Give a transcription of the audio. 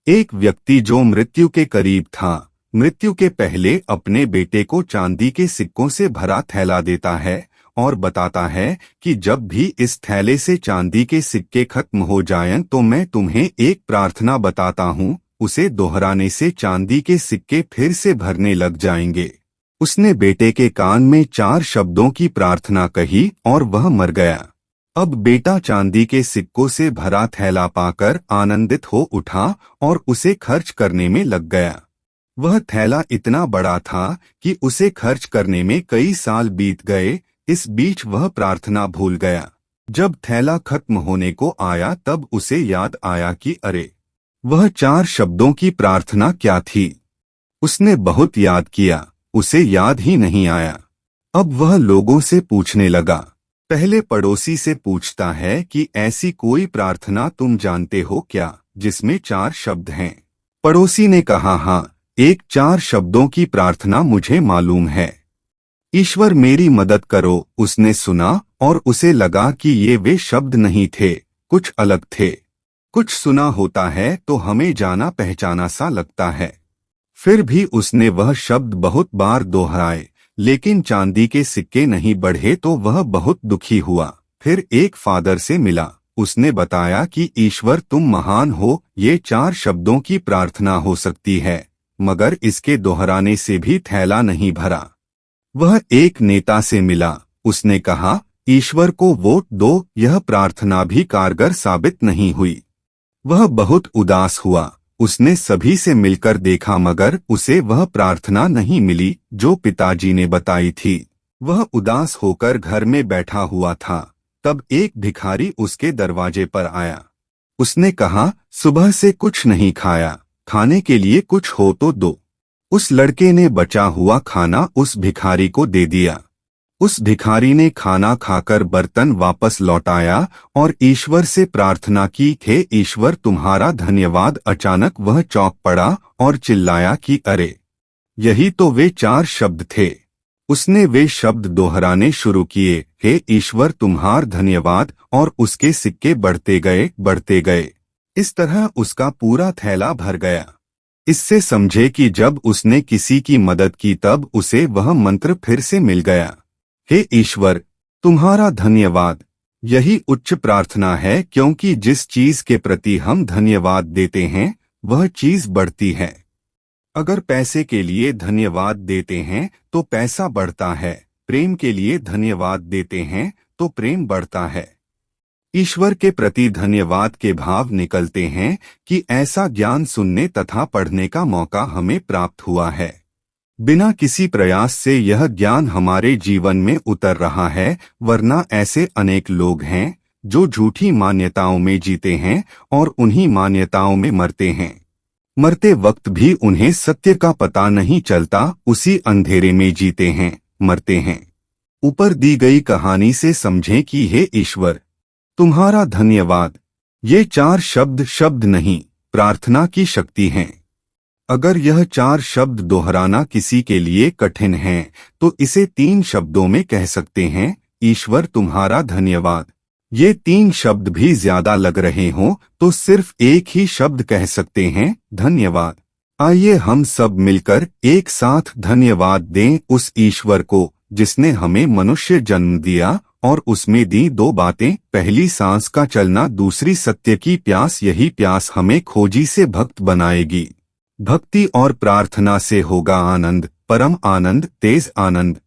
एक व्यक्ति जो मृत्यु के करीब था, मृत्यु के पहले अपने बेटे को चांदी के सिक्कों से भरा थैला देता है और बताता है कि जब भी इस थैले से चांदी के सिक्के खत्म हो जाएं तो मैं तुम्हें एक प्रार्थना बताता हूँ, उसे दोहराने से चांदी के सिक्के फिर से भरने लग जाएंगे। उसने बेटे के कान में 4 शब्दों की प्रार्थना कही और वह मर गया। अब बेटा चांदी के सिक्कों से भरा थैला पाकर आनंदित हो उठा और उसे खर्च करने में लग गया। वह थैला इतना बड़ा था कि उसे खर्च करने में कई साल बीत गए। इस बीच वह प्रार्थना भूल गया। जब थैला खत्म होने को आया तब उसे याद आया कि अरे, वह 4 शब्दों की प्रार्थना क्या थी। उसने बहुत याद किया, उसे याद ही नहीं आया। अब वह लोगों से पूछने लगा। पहले पड़ोसी से पूछता है कि ऐसी कोई प्रार्थना तुम जानते हो क्या जिसमें 4 शब्द हैं। पड़ोसी ने कहा, हाँ, एक 4 शब्दों की प्रार्थना मुझे मालूम है। ईश्वर मेरी मदद करो। उसने सुना और उसे लगा कि ये वे शब्द नहीं थे, कुछ अलग थे। कुछ सुना होता है तो हमें जाना पहचाना सा लगता है। फिर भी उसने वह शब्द बहुत बार दोहराए, लेकिन चांदी के सिक्के नहीं बढ़े तो वह बहुत दुखी हुआ। फिर एक फादर से मिला। उसने बताया कि ईश्वर तुम महान हो, ये 4 शब्दों की प्रार्थना हो सकती है, मगर इसके दोहराने से भी थैला नहीं भरा। वह एक नेता से मिला। उसने कहा, ईश्वर को वोट दो, यह प्रार्थना भी कारगर साबित नहीं हुई। वह बहुत उदास हुआ। उसने सभी से मिलकर देखा मगर उसे वह प्रार्थना नहीं मिली जो पिताजी ने बताई थी। वह उदास होकर घर में बैठा हुआ था। तब एक भिखारी उसके दरवाजे पर आया। उसने कहा, सुबह से कुछ नहीं खाया, खाने के लिए कुछ हो तो दो। उस लड़के ने बचा हुआ खाना उस भिखारी को दे दिया। उस भिखारी ने खाना खाकर बर्तन वापस लौटाया और ईश्वर से प्रार्थना की, हे ईश्वर तुम्हारा धन्यवाद। अचानक वह चौंक पड़ा और चिल्लाया कि अरे, यही तो वे 4 शब्द थे। उसने वे शब्द दोहराने शुरू किए, हे ईश्वर तुम्हार धन्यवाद, और उसके सिक्के बढ़ते गए। इस तरह उसका पूरा थैला भर गया। इससे समझे कि जब उसने किसी की मदद की तब उसे वह मंत्र फिर से मिल गया। हे ईश्वर तुम्हारा धन्यवाद। यही उच्च प्रार्थना है, क्योंकि जिस चीज के प्रति हम धन्यवाद देते हैं वह चीज बढ़ती है। अगर पैसे के लिए धन्यवाद देते हैं तो पैसा बढ़ता है, प्रेम के लिए धन्यवाद देते हैं तो प्रेम बढ़ता है। ईश्वर के प्रति धन्यवाद के भाव निकलते हैं कि ऐसा ज्ञान सुनने तथा पढ़ने का मौका हमें प्राप्त हुआ है। बिना किसी प्रयास से यह ज्ञान हमारे जीवन में उतर रहा है, वरना ऐसे अनेक लोग हैं जो झूठी मान्यताओं में जीते हैं और उन्हीं मान्यताओं में मरते हैं। मरते वक्त भी उन्हें सत्य का पता नहीं चलता, उसी अंधेरे में जीते हैं, मरते हैं। ऊपर दी गई कहानी से समझें कि हे ईश्वर तुम्हारा धन्यवाद। ये 4 शब्द नहीं, प्रार्थना की शक्ति हैं। अगर यह 4 शब्द दोहराना किसी के लिए कठिन है तो इसे 3 शब्दों में कह सकते हैं, ईश्वर तुम्हारा धन्यवाद। ये 3 शब्द भी ज्यादा लग रहे हों तो सिर्फ एक ही शब्द कह सकते हैं, धन्यवाद। आइए हम सब मिलकर एक साथ धन्यवाद दें उस ईश्वर को जिसने हमें मनुष्य जन्म दिया और उसमें दी 2 बातें, पहली सांस का चलना, दूसरी सत्य की प्यास। यही प्यास हमें खोजी से भक्त बनाएगी। भक्ति और प्रार्थना से होगा आनंद, परम आनंद, तेज आनंद।